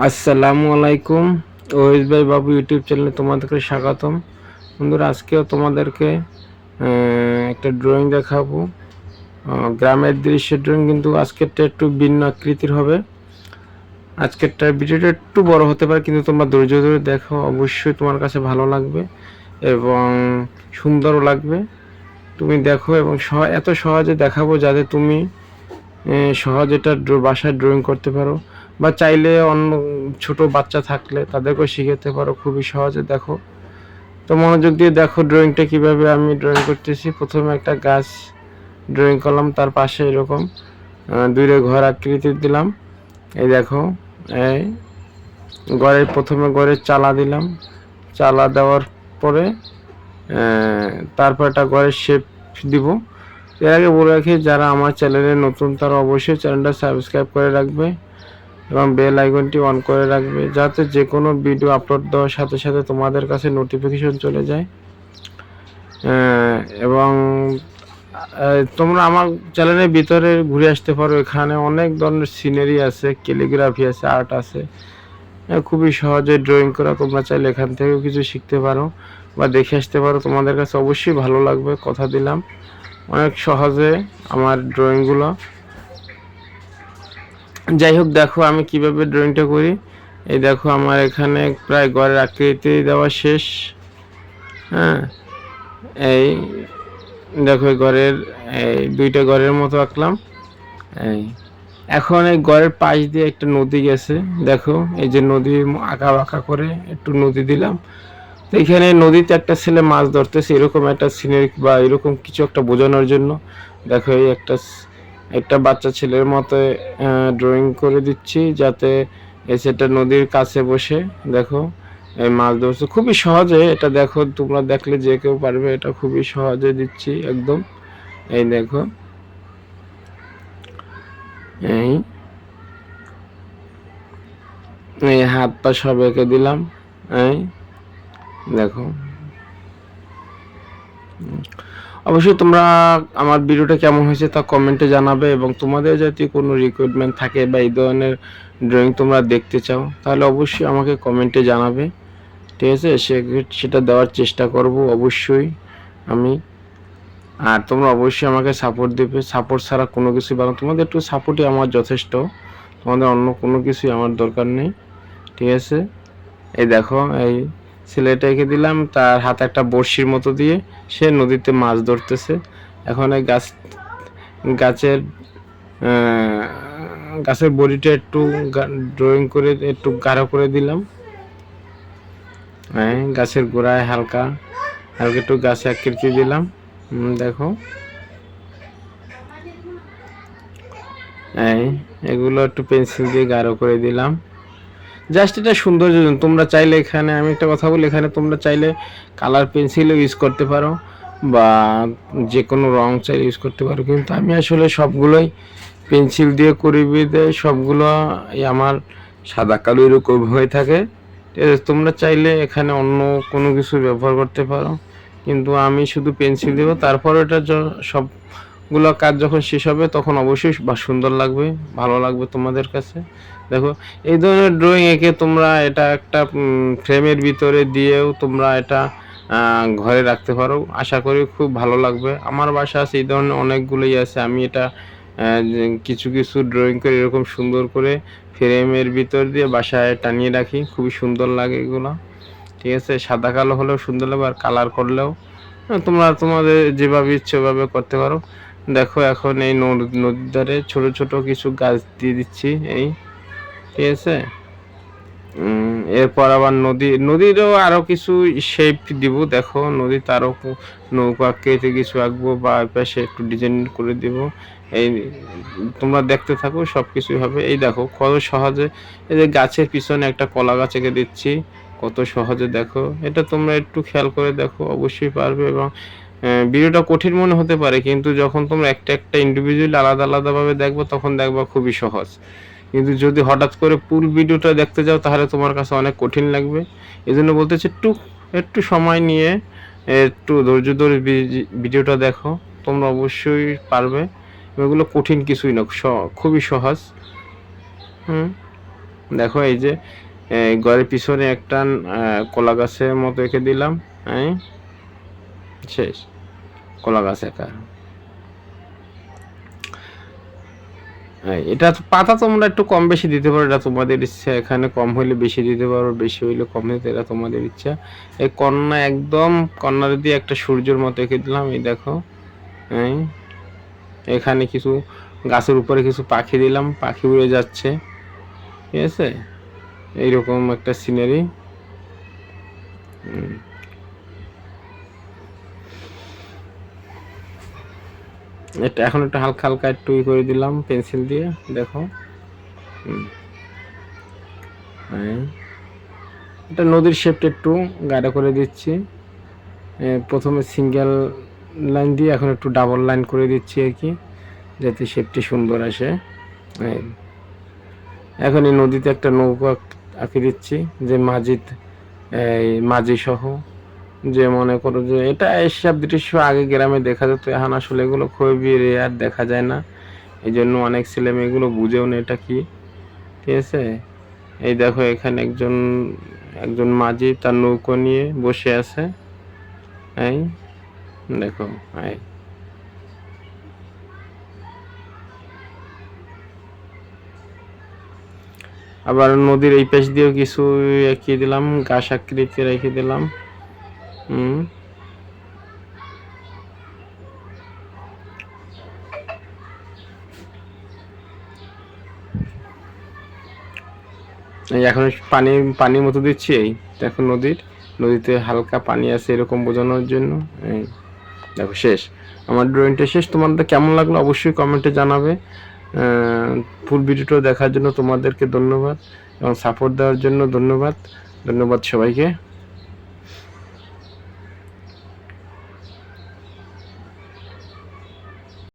আসসালামু আলাইকুম। ওয়েস ভাই বাবু ইউটিউব চ্যানেলে তোমাদেরকে স্বাগতম। বন্ধুরা, আজকেও তোমাদেরকে একটা ড্রয়িং দেখাবো। গ্রামের দৃশ্যের ড্রয়িং, কিন্তু আজকেরটা একটু ভিন্ন আকৃতির হবে। আজকেরটা ভিডিওটা একটু বড় হতে পারে, কিন্তু তোমরা ধৈর্য ধরে দেখো, অবশ্যই তোমার কাছে ভালো লাগবে এবং সুন্দরও লাগবে। তুমি দেখো এবং এত সহজে দেখাবো যাতে তুমি সহজে এটা বাসায় ড্রয়িং করতে পারো, বা চাইলে অন্য ছোট বাচ্চা থাকলে তাদেরকেও শিখাতে পারো খুবই সহজে। দেখো, তো মনোযোগ দিয়ে দেখো ড্রয়িংটা কিভাবে আমি ড্রয়িং করতেছি। প্রথমে একটা গাছ ড্রয়িং করলাম, তার পাশে এরকম দুইটা ঘর আকৃতি দিলাম। এই দেখো, এই প্রথমে ঘরের চালা দিলাম। চালা দেওয়ার পরে তারপর একটা ঘরের শেপ দিব। এর আগে বলে রাখি, যারা আমার চ্যানেলে নতুন তারা অবশ্যই চ্যানেলটা সাবস্ক্রাইব করে রাখবে এবং বেল আইকনটি অন করে রাখবে, যাতে যে কোনো ভিডিও আপলোড দেওয়ার সাথে সাথে তোমাদের কাছে নোটিফিকেশন চলে যায়। এবং তোমরা আমার চ্যানেলের ভিতরে ঘুরে আসতে পারো। এখানে অনেক ধরনের সিনারি আছে, ক্যালিগ্রাফি আছে, আর্ট আছে। খুবই সহজে ড্রয়িং করা। তোমরা চাইলে এখান থেকেও কিছু শিখতে পারো বা দেখে আসতে পারো। তোমাদের কাছে অবশ্যই ভালো লাগবে, কথা দিলাম। অনেক সহজে আমার ড্রয়িংগুলো। যাই হোক, দেখো আমি কিভাবে ড্রয়িংটা করি। এই দেখো, আমার এখানে প্রায় ঘরের আকৃতি দেওয়া শেষ। হ্যাঁ, এই দেখো, ঘরের এই দুইটা ঘরের মতো আঁকলাম। এই এখন এই ঘরের পাশ দিয়ে একটা নদী গেছে। দেখো, এই যে নদী আঁকা বাঁকা করে একটু নদী দিলাম। তো এখানে নদীতে একটা ছেলে মাছ ধরতেছে, এরকম একটা সিনারি বা এরকম কিছু একটা বোঝানোর জন্য। দেখো, এই একটা বাচ্চা ছেলের মতো ড্রয়িং করে দিচ্ছি, যাতে সেটা নদীর কাছে বসে দেখো এই মাছ ধরছে খুবই সহজে। এটা দেখো, তোমরা দেখলে যে কেউ পারবে। এটা খুবই সহজে দিচ্ছি একদম। এই দেখো, এই এই হাত পা সব এঁকে দিলাম। এই দেখো, অবশ্যই তোমরা আমার ভিডিওটা কেমন হয়েছে তা কমেন্টে জানাবে, এবং তোমাদের যদি কোনো রিকোয়ারমেন্ট থাকে বা এই ধরনের ড্রয়িং তোমরা দেখতে চাও, তাহলে অবশ্যই আমাকে কমেন্টে জানাবে। ঠিক আছে, সেটা দেওয়ার চেষ্টা করব অবশ্যই আমি। আর তোমরা অবশ্যই আমাকে সাপোর্ট দেবে। সাপোর্ট ছাড়া কোনো কিছুই ভালো। তোমাদের একটু সাপোর্টই আমার যথেষ্ট, তোমাদের অন্য কোনো কিছুই আমার দরকার নেই। ঠিক আছে, এই দেখো, এই ছেলেটাকে দিলাম, তার হাতে একটা বড়শির মতো দিয়ে সে নদীতে মাছ ধরতেছে। এখন এই গাছের গাছের বডিটা একটু ড্রয়িং করে একটু গাঢ় করে দিলাম। হ্যাঁ, গাছের গোড়ায় হালকা হালকা একটু গাছে আকৃতি দিলাম। দেখো, এই এগুলো একটু পেন্সিল দিয়ে গাঢ় করে দিলাম। জাস্ট এটা সৌন্দর্যের জন্য। তোমরা চাইলে এখানে, আমি একটা কথা বলি, এখানে তোমরা চাইলে কালার পেন্সিলও ইউজ করতে পারো বা যে কোনো রং চাইলে ইউজ করতে পারো, কিন্তু আমি আসলে সবগুলোই পেন্সিল দিয়ে করি বিধায় সবগুলো আমার সাদা কালো এরকম হয়ে থাকে। তোমরা চাইলে এখানে অন্য কোনো কিছু ব্যবহার করতে পারো, কিন্তু আমি শুধু পেন্সিল দেব। তারপর এটা সবগুলো কাজ যখন শেষ হবে তখন অবশ্যই সুন্দর লাগবে, ভালো লাগবে তোমাদের কাছে। দেখো, এই ধরনের ড্রয়িং এঁকে তোমরা এটা একটা ফ্রেমের ভিতরে দিয়েও তোমরা এটা ঘরে রাখতে পারো। আশা করি খুব ভালো লাগবে। আমার বাসা আছে এই ধরনের অনেকগুলোই আছে। আমি এটা কিছু কিছু ড্রয়িং করে এরকম সুন্দর করে ফ্রেমের ভিতর দিয়ে বাসায় টানিয়ে রাখি। খুবই সুন্দর লাগে এগুলো। ঠিক আছে, সাদা কালো হলেও সুন্দর লাগবে, আর কালার করলেও তোমরা তোমাদের যেভাবে ইচ্ছে ওভাবে করতে পারো। দেখো, এখন এই নদীর ধারে ছোট ছোট কিছু গাছ দিয়ে দিচ্ছি। এই ঠিক আছে, এরপর আবার নদীরও আরও কিছু শেপ দিব। দেখো, নদীতে আরও নৌকা কেটে কিছু আঁকবো বা পাশে একটু ডিজাইন করে দিব। এই তোমরা দেখতে থাকো, সব কিছুই হবে। এই দেখো কত সহজে, এই যে গাছের পিছনে একটা কলা গাছ এঁকে দিচ্ছি, কত সহজে। দেখো, এটা তোমরা একটু খেয়াল করে দেখো, অবশ্যই পারবে। এবং ভিডিওটা কঠিন মনে হতে পারে, কিন্তু যখন তোমরা একটা একটা ইন্ডিভিজুয়ালি আলাদা আলাদাভাবে দেখবো তখন দেখবা খুবই সহজ। কিন্তু যদি হঠাৎ করে ফুল ভিডিওটা দেখতে যাও তাহলে তোমার কাছে অনেক কঠিন লাগবে। এই জন্য বলতেছি, একটু সময় নিয়ে একটু ধৈর্য ধরে ভিডিওটা দেখো, তোমরা অবশ্যই পারবে। এগুলো কঠিন কিছুই না, খুবই সহজ। হুম দেখো এই যে ঘরের পিছনে একটা কলা গাছের মতো এঁকে দিলাম, হ্যাঁ শেষ, কলা গাছ একা। এটা পাতা তোমরা একটু কম বেশি দিতে পারো, এটা তোমাদের ইচ্ছা, এখানে কম হইলে বেশি দিতে পারো, বেশি হইলে কম দিতে, এটা তোমাদের ইচ্ছা। এই কন্যা একদম কর্নার দিয়ে একটা সূর্যের মতো এঁকে দিলাম, এই দেখো, হ্যাঁ এখানে কিছু গাছের উপরে কিছু পাখি দিলাম, পাখি উড়ে যাচ্ছে, ঠিক আছে, এইরকম একটা সিনারি। এটা এখন একটু হালকা হালকা একটু করে দিলাম পেন্সিল দিয়ে, দেখো। এটা নদীর শেপটা একটু গাঢ় করে দিচ্ছি, প্রথমে সিঙ্গেল লাইন দিয়ে এখন একটু ডাবল লাইন করে দিচ্ছি আর কি, যাতে শেপটি সুন্দর আসে। এখন এই নদীতে একটা নৌকা আঁকে দিচ্ছি, যে মাঝি সহ, যে মনে করো যে এটা এসব দৃশ্য আগে গ্রামে দেখা যেত, এখন আসলে এগুলো খুবই রেয়ার, দেখা যায় না, এই জন্য অনেক ছেলে মেয়েগুলো বুঝেও না এটা কি, ঠিক আছে। এই দেখো এখানে একজন মাঝি তার নৌকো নিয়ে বসে আছে, এই দেখো, এই আবার নদীর এই পাশ দিয়েও কিছু এঁকে দিলাম, গাছ আকৃতি রেখে দিলাম। এখন পানির মতো দিচ্ছি, এই দেখো নদীতে হালকা পানি আছে এরকম বোঝানোর জন্য। এই দেখো শেষ, আমার ড্রয়িংটা শেষ। তোমাদের কেমন লাগলো অবশ্যই কমেন্টে জানাবে। ফুল ভিডিওটা দেখার জন্য তোমাদেরকে ধন্যবাদ, এবং সাপোর্ট দেওয়ার জন্য ধন্যবাদ সবাইকে।